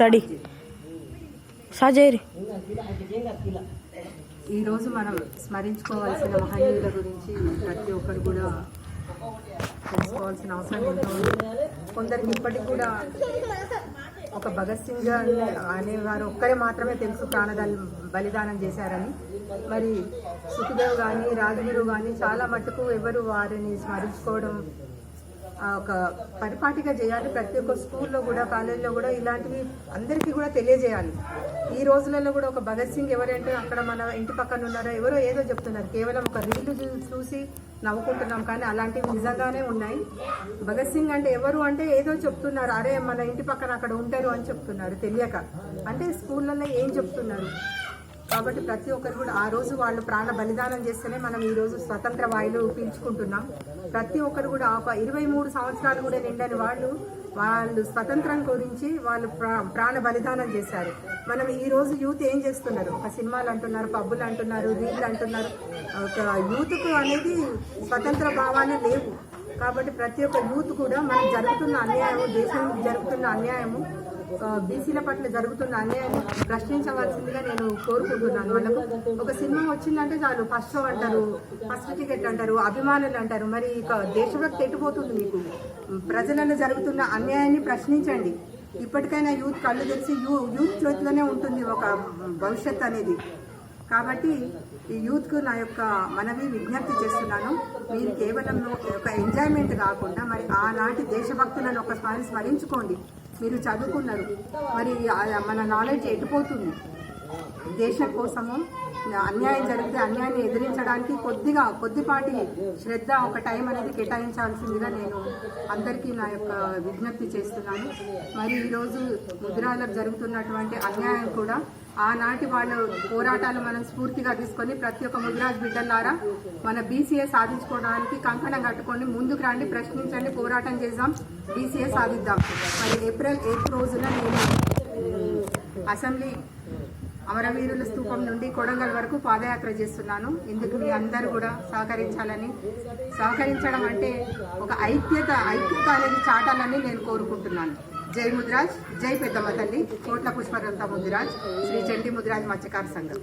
Ready సాజేరి. ఈరోజు మనం స్మరించుకోవాల్సిన మహనీయుల గురించి ప్రతి ఒక్కరు కూడా తెలుసుకోవాల్సిన అవసరం ఎంతో ఉంది. కొందరికి ఇప్పటికి కూడా ఒక భగత్ సింగ్ అనేవారు ఒక్కరే మాత్రమే తెలుసు బలిదానం చేశారని. మరి సుఖదేవ్ కానీ రాజగురు కానీ చాలా మటుకు ఎవరు వారిని స్మరించుకోవడం ఒక పరిపాటిగా చేయాలి. ప్రతి ఒక్క స్కూల్లో కూడా కాలేజీలో కూడా ఇలాంటివి అందరికీ కూడా తెలియజేయాలి. ఈ రోజులలో కూడా ఒక భగత్ సింగ్ ఎవరంటే అక్కడ మన ఇంటి పక్కన ఉన్నారో ఎవరో ఏదో చెప్తున్నారు, కేవలం ఒక రీళ్లు చూసి నవ్వుకుంటున్నాం, కానీ అలాంటివి నిజంగానే ఉన్నాయి. భగత్ సింగ్ అంటే ఎవరు అంటే ఏదో చెప్తున్నారు, అరే మన ఇంటి పక్కన అక్కడ ఉంటారు అని చెప్తున్నారు తెలియక. అంటే స్కూళ్ళల్లో ఏం చెప్తున్నారు. కాబట్టి ప్రతి ఒక్కరు కూడా ఆ రోజు వాళ్ళు ప్రాణ బలిదానం చేస్తేనే మనం ఈ రోజు స్వతంత్ర వాయులు పీల్చుకుంటున్నాం. ప్రతి ఒక్కరు కూడా ఒక 23 సంవత్సరాలు కూడా నిండని వాళ్ళు స్వతంత్రం గురించి వాళ్ళు ప్రాణ బలిదానం చేశారు. మనం ఈ రోజు యూత్ ఏం చేస్తున్నారు, ఒక సినిమాలు అంటున్నారు, పబ్బులు అంటున్నారు, రీళ్ళు అంటున్నారు. ఒక యూత్కు అనేది స్వతంత్ర భావాలు లేవు. కాబట్టి ప్రతి ఒక్క యూత్ కూడా మనకు జరుగుతున్న అన్యాయము, దేశానికి జరుగుతున్న అన్యాయము, బీసీల పట్ల జరుగుతున్న అన్యాయాన్ని ప్రశ్నించవలసిందిగా నేను కోరుకుంటున్నాను. వాళ్ళకు ఒక సినిమా వచ్చిందంటే చాలు ఫస్ట్ షో అంటారు, ఫస్ట్ టికెట్ అంటారు, అభిమానులు అంటారు. మరి ఇక దేశభక్తి ఎట్టుపోతుంది మీకు? ప్రజలలో జరుగుతున్న అన్యాయాన్ని ప్రశ్నించండి. ఇప్పటికైనా యూత్ కళ్ళు తెరిచి యూత్ చేతిలోనే ఉంటుంది ఒక భవిష్యత్ అనేది. కాబట్టి ఈ యూత్కు నా యొక్క మనవి విజ్ఞప్తి చేస్తున్నాను. మీరు కేవలం ఒక ఎంజాయ్మెంట్ కాకుండా మరి ఆనాటి దేశభక్తులను ఒకసారి స్మరించుకోండి. మీరు చదువుకున్నారు, మరి మన నాలెడ్జ్ ఎటుపోతుంది? దేశం కోసము అన్యాయం జరిగితే అన్యాయాన్ని ఎదిరించడానికి కొద్దిపాటి శ్రద్ధ, ఒక టైం అనేది కేటాయించాల్సిందిగా నేను అందరికీ నా యొక్క విజ్ఞప్తి చేస్తున్నాను. మరి ఈరోజు ముదిరాలకు జరుగుతున్నటువంటి అన్యాయం కూడా ఆనాటి వాళ్ళ పోరాటాలు మనం స్ఫూర్తిగా తీసుకొని ప్రతి ఒక్క ముదిరాజ్ బిడ్డలారా మన బీసీఏ సాధించుకోవడానికి కంకణం కట్టుకొని ముందుకు రండి, ప్రశ్నించండి, పోరాటం చేద్దాం, బీసీఏ సాధిద్దాం. మరి ఏప్రిల్ 8 రోజున నేను అసెంబ్లీ అమరవీరుల స్తూపం నుండి కొడంగల్ వరకు పాదయాత్ర చేస్తున్నాను. ఇందుకు మీ అందరూ కూడా సహకరించడం అంటే ఒక ఐక్యత అనేది చాటాలని నేను కోరుకుంటున్నాను. జై ముదిరాజ్, జై పెద్దమ్మ తల్లి, కోట్ల పుష్పరంత ముదిరాజ్, శ్రీ చండి ముదిరాజ్ మత్స్యకార సంఘం.